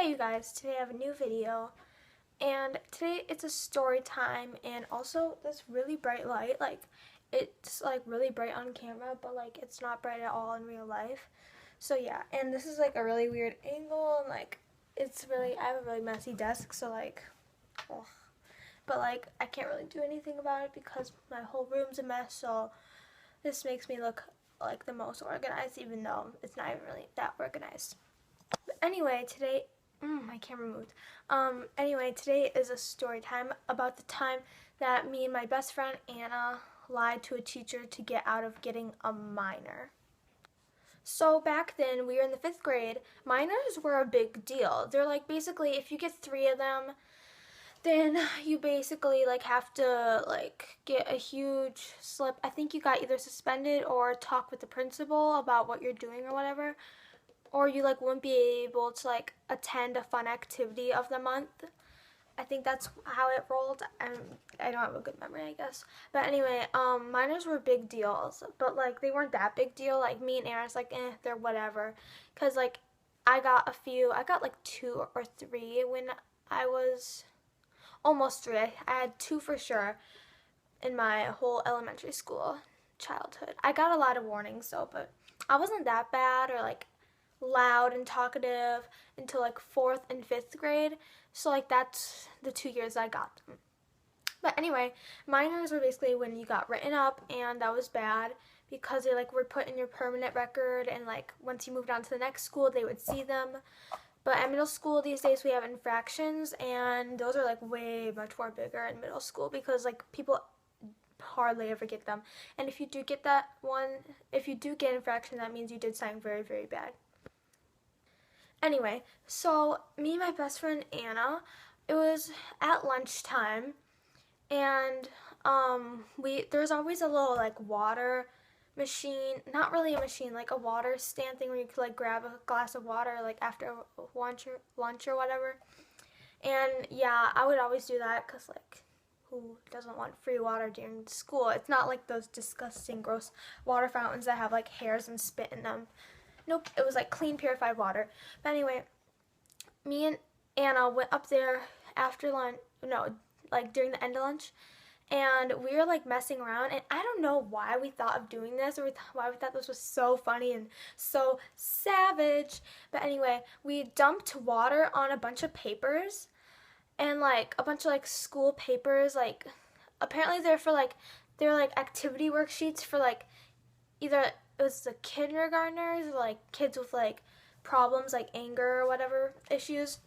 Hey you guys, today I have a new video, and today it's a story time and also this really bright light. Like, it's like really bright on camera, but like it's not bright at all in real life. So yeah, and this is like a really weird angle, and like I have a really messy desk, so like, ugh. But like I can't really do anything about it because my whole room's a mess, so this makes me look like the most organized even though it's not even really that organized. Anyway, today, my camera moved. Anyway, today is a story time about the time that me and my best friend Anna lied to a teacher to get out of getting a minor. So back then, we were in the 5th grade. Minors were a big deal. They're like basically, if you get 3 of them, then you basically like have to like get a huge slip. I think you got either suspended or talk with the principal about what you're doing or whatever, or you like wouldn't be able to like attend a fun activity of the month. I think that's how it rolled. I don't have a good memory, I guess. But anyway, minors were big deals, but like they weren't that big deal. Like me and Aaron's like, they're whatever. Cause like I got like 2 or 3 when I was almost 3. I had 2 for sure in my whole elementary school childhood. I got a lot of warnings though, but I wasn't that bad or like loud and talkative until like 4th and 5th grade. So like that's the 2 years I got them. But anyway, minors were basically when you got written up, and that was bad because they like were put in your permanent record, and like once you moved on to the next school they would see them. But at middle school these days we have infractions, and those are like way much more bigger in middle school because like people hardly ever get them. And if you do get if you do get infraction, that means you did something very, very bad. Anyway, so me and my best friend Anna, it was at lunchtime, and there's always a little like water machine, not really a machine, like a water stand thing where you could like grab a glass of water like after lunch or whatever. And yeah, I would always do that because like who doesn't want free water during school? It's not like those disgusting gross water fountains that have like hairs and spit in them. Nope, it was like clean, purified water. But anyway, me and Anna went up there after lunch, no, like during the end of lunch, and we were like messing around. And I don't know why we thought of doing this, or why we thought this was so funny and so savage. But anyway, we dumped water on a bunch of papers, and like a bunch of like school papers. Like apparently they're like activity worksheets for like either it was the kindergartners or like kids with like problems like anger or whatever issues.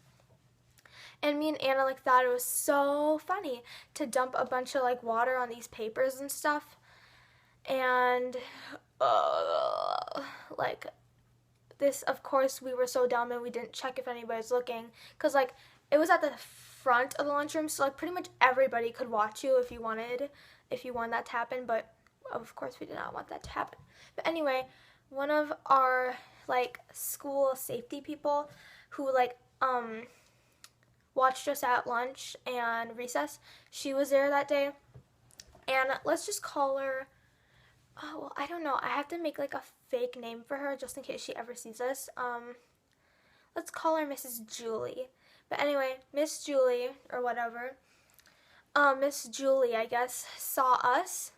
And me and Anna like thought it was so funny to dump a bunch of like water on these papers and stuff. And like this, of course, we were so dumb and we didn't check if anybody was looking, because like it was at the front of the lunchroom, so like pretty much everybody could watch you if you wanted that to happen. But of course we did not want that to happen. But anyway, one of our like school safety people who like watched us at lunch and recess, she was there that day. And let's just call her, oh well, I don't know, I have to make like a fake name for her just in case she ever sees us. Let's call her Mrs. Julie. But anyway, Miss Julie or whatever, Miss Julie, I guess, saw us,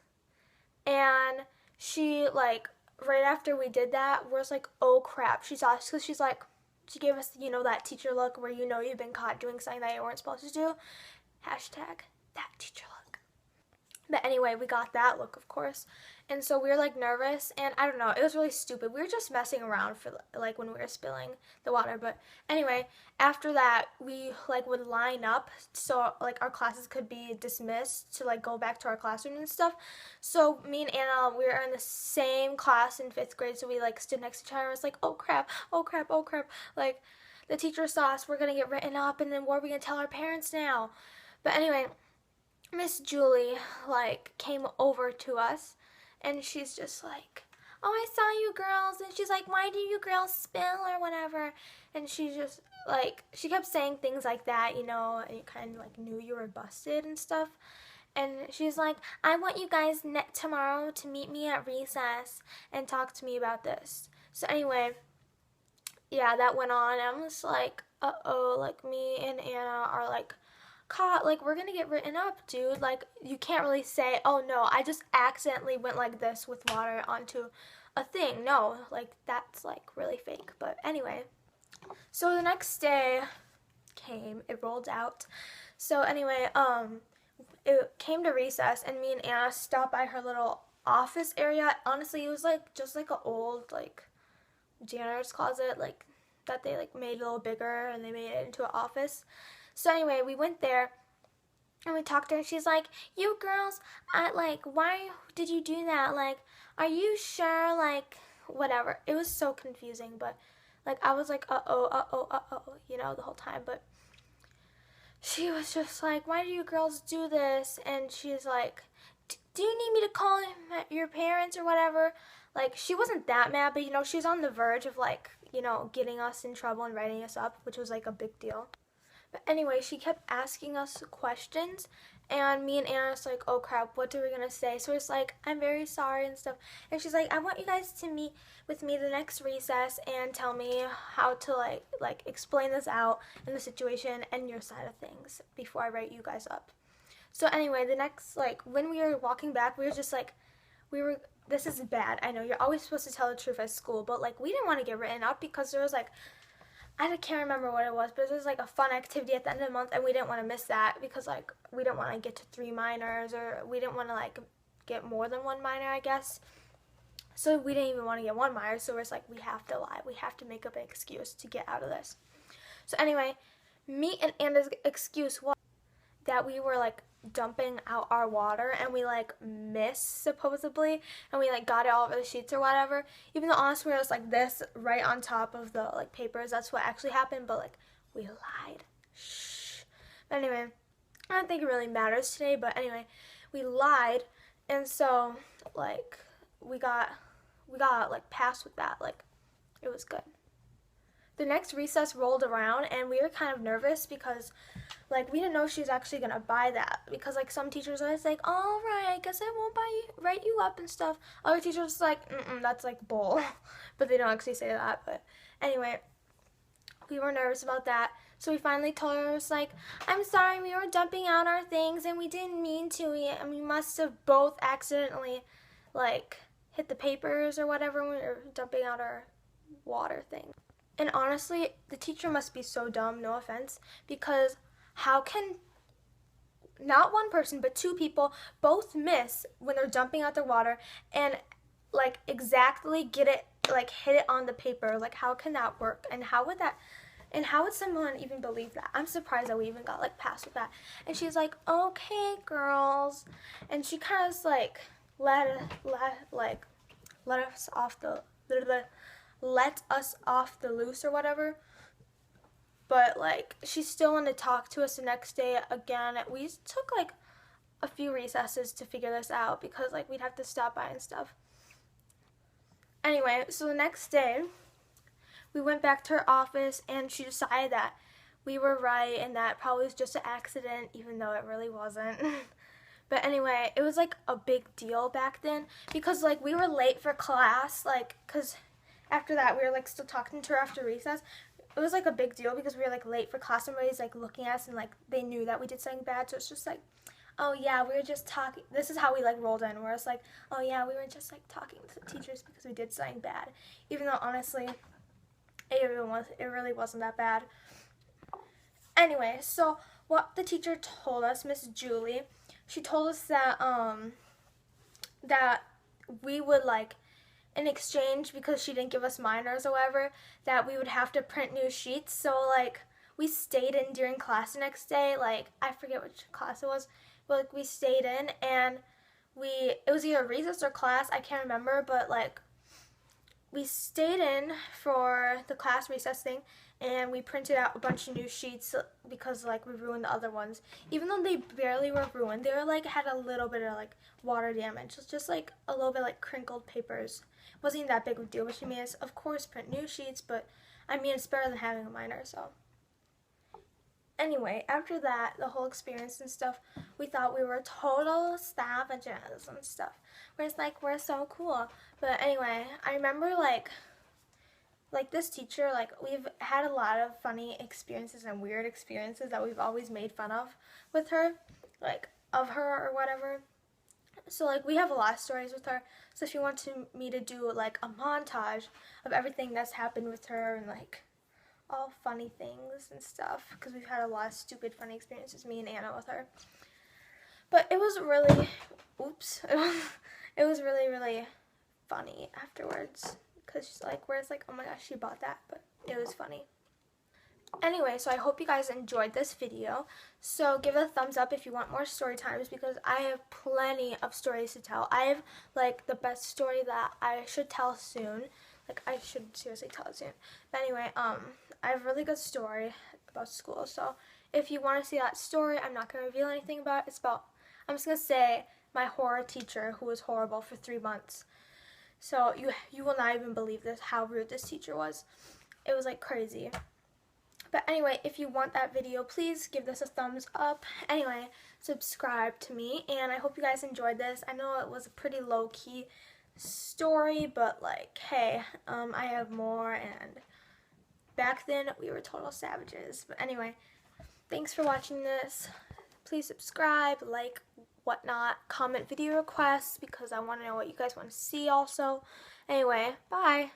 and she like right after we did that was like, oh crap, she saw us, because she gave us, that teacher look where you've been caught doing something that you weren't supposed to do. Hashtag that teacher look. But anyway, we got that look, of course. And so we were like nervous, and I don't know, it was really stupid. We were just messing around for like when we were spilling the water. But anyway, after that, we like would line up so like our classes could be dismissed to like go back to our classroom and stuff. So me and Anna, we were in the same class in 5th grade, so we like stood next to each other and was like, oh crap, oh crap, oh crap. Like the teacher saw us, we're gonna get written up, and then what are we gonna tell our parents now? But anyway, Miss Julie like came over to us, and she's just like, oh, I saw you girls. And she's like, why do you girls spill or whatever? And she just like, she kept saying things like that, and you kind of like knew you were busted and stuff. And she's like, I want you guys tomorrow to meet me at recess and talk to me about this. So anyway, yeah, that went on. And I'm just like, uh-oh, like me and Anna are like caught, like we're gonna get written up, dude. Like you can't really say, oh no, I just accidentally went like this with water onto a thing. No, like that's like really fake. But anyway, so the next day came, it rolled out. So anyway, it came to recess and me and Anna stopped by her little office area. Honestly, it was like just like an old like janitor's closet, like that they like made a little bigger and they made it into an office. So anyway, we went there and we talked to her. She's like, "You girls, why did you do that? Like, are you sure? Like, whatever." It was so confusing, but like I was like, you know, the whole time. But she was just like, "Why do you girls do this?" And she's like, "Do you need me to call your parents or whatever?" Like, she wasn't that mad, but you know, she's on the verge of like, you know, getting us in trouble and writing us up, which was like a big deal. But anyway, she kept asking us questions, and me and Anna was like, oh crap, what are we gonna say? So it's like, I'm very sorry and stuff. And she's like, I want you guys to meet with me the next recess and tell me how to like explain this out in the situation and your side of things before I write you guys up. So anyway, the next, like, when we were walking back, we were just like, this is bad. I know you're always supposed to tell the truth at school, but like we didn't want to get written up because there was like, I can't remember what it was, but it was like a fun activity at the end of the month, and we didn't want to miss that because like we didn't want to get to 3 minors, or we didn't want to like get more than 1 minor, I guess. So we didn't even want to get 1 minor, so it's like we have to lie. We have to make up an excuse to get out of this. So anyway, me and Anna's excuse was that we were like dumping out our water and we like missed supposedly, and we like got it all over the sheets or whatever, even though honestly it was like this right on top of the like papers. That's what actually happened, but like we lied. Shh. But anyway, I don't think it really matters today, but anyway, we lied, and so like we got like passed with that. Like it was good. The next recess rolled around and we were kind of nervous because like we didn't know she was actually gonna buy that, because like some teachers are always like, all right, I guess I won't write you up and stuff. Other teachers are like, that's like bull. But they don't actually say that. But anyway, we were nervous about that, so we finally told her, it was like, I'm sorry, we were dumping out our things and we didn't mean to, and we must have both accidentally like hit the papers or whatever when we were dumping out our water thing. And honestly, the teacher must be so dumb, no offense, because how can not one person but 2 people both miss when they're dumping out their water and like exactly get it, like hit it on the paper? Like how can that work? And how would someone even believe that? I'm surprised that we even got like passed with that. And she's like, okay girls, and she kind of like let us off the let us off the loose or whatever. But like she still wanted to talk to us the next day again. We took like a few recesses to figure this out because like we'd have to stop by and stuff. Anyway, so the next day we went back to her office and she decided that we were right and that probably was just an accident, even though it really wasn't. But anyway, it was like a big deal back then because like we were late for class, like because after that we were like still talking to her after recess. It was like a big deal because we were like late for class. Somebody's like looking at us and like they knew that we did something bad. So it's just like, oh yeah, we were just talking. This is how we like rolled in. Where it's like, oh yeah, we were just like talking to the teachers because we did something bad. Even though honestly, it really wasn't that bad. Anyway, so what the teacher told us, Miss Julie, she told us that that we would like, in exchange, because she didn't give us minors or whatever, that we would have to print new sheets. So like we stayed in during class the next day. Like I forget which class it was, but like we stayed in and it was either recess or class, I can't remember, but like we stayed in for the class recess thing and we printed out a bunch of new sheets because like we ruined the other ones. Even though they barely were ruined, they were like had a little bit of like water damage. It's just like a little bit like crinkled papers. It wasn't that big of a deal, but she made us of course print new sheets, but I mean it's better than having a minor. So anyway, after that, the whole experience and stuff, we thought we were total savages and stuff. We're just like, we're so cool. But anyway, I remember like like this teacher, like we've had a lot of funny experiences and weird experiences that we've always made fun of with her, like of her or whatever. So like we have a lot of stories with her. So she wanted me to do like a montage of everything that's happened with her and like all funny things and stuff, because we've had a lot of stupid funny experiences, me and Anna, with her. But it was really, it was really, really funny afterwards, because she's like, where's like, oh my gosh, she bought that, but it was funny. Anyway, so I hope you guys enjoyed this video. So give it a thumbs up if you want more story times, because I have plenty of stories to tell. I have like the best story that I should tell soon. Like I should seriously tell it soon. But anyway, I have a really good story about school. So if you want to see that story, I'm not going to reveal anything about it. It's about, I'm just going to say, my horror teacher who was horrible for 3 months. So you will not even believe this, how rude this teacher was. It was like crazy. But anyway, if you want that video, please give this a thumbs up. Anyway, subscribe to me, and I hope you guys enjoyed this. I know it was a pretty low-key story, but like, hey, I have more, and back then we were total savages. But anyway, thanks for watching this. Please subscribe, like, whatnot, comment video requests, because I want to know what you guys want to see also. Anyway, bye.